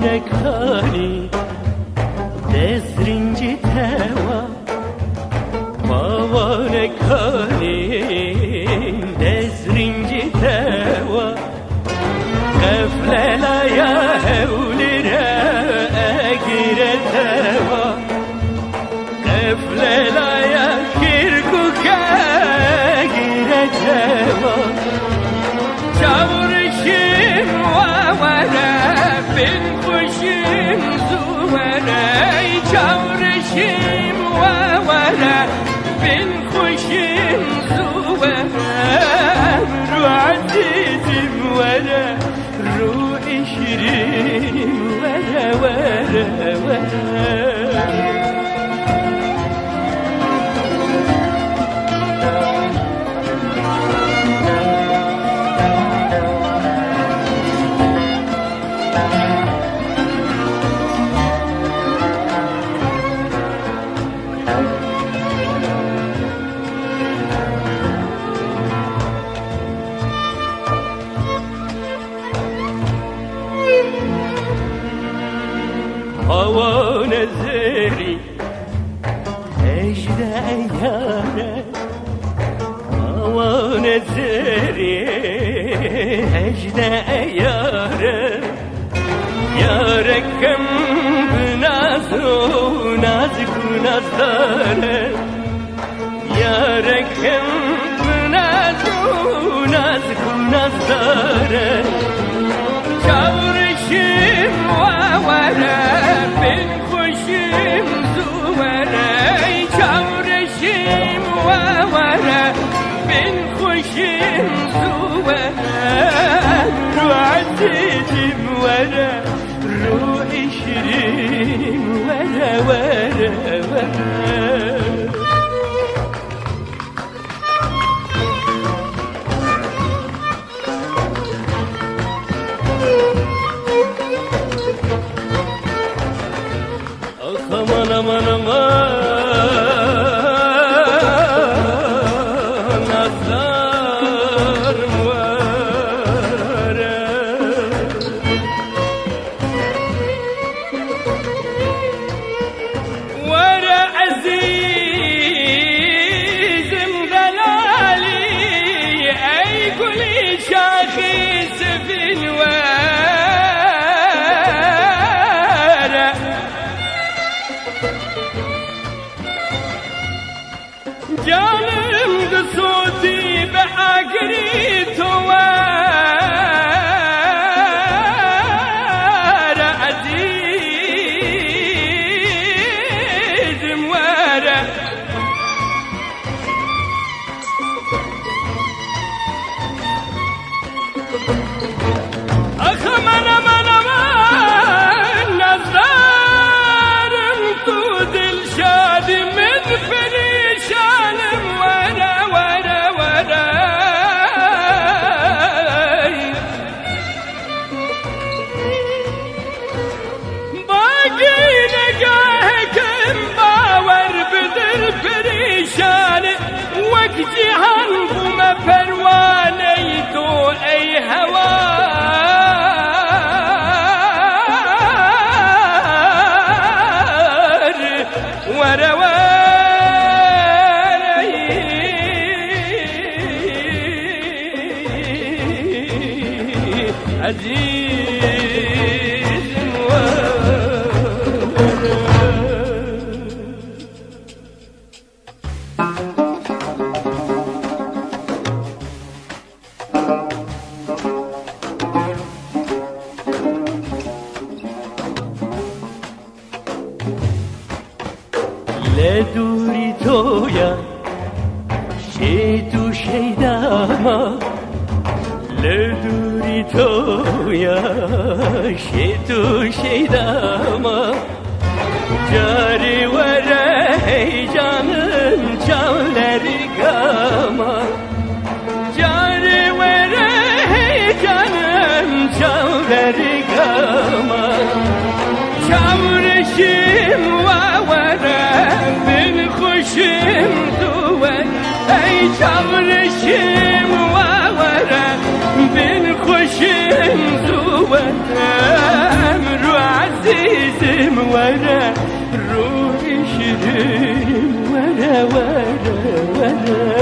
پاوانکانی دزرینجی توا پاوانکانی دزرینجی توا قفل یا هولی را اگیر توا قفل یا کرکو اگیر توا چاورشیم و ورا بین خوشیم زوره چاورشیم و ورا بین خوشیم زوره رو عزیزیم ورا رو شیرین ورا ورا ورا هوا نزری هجده ایاره هوا نزری هجده ایاره یارکم بناز و نازک و نازداره یارکم بناز و نازک و نازداره چاورشیم و ورا بین خوشیم زوره چاورشیم و ورا بین خوشیم زوره رو عزیزیم ورا رو شیرین ورا ورا ورا aman aman aman nazarım var var azizim galali ey guli şahi sefin جانم قصودي بعقري توار عزيز موارة أخ من من من نظرم طود الشاد من فريشان جهان بوما پروانه تو ای هوار ورا ورا عزیز لدوری تویا شیدو شیداما لدوری تویا شیدو شیداما جاری وره جانم جانleri gama جاری وره جانم جانleri gama çavrışım vavara bin خوشم دوه ای çavrışım vavara bin خوشم دوه رو ورا روحي شيرين ورا ورا ورا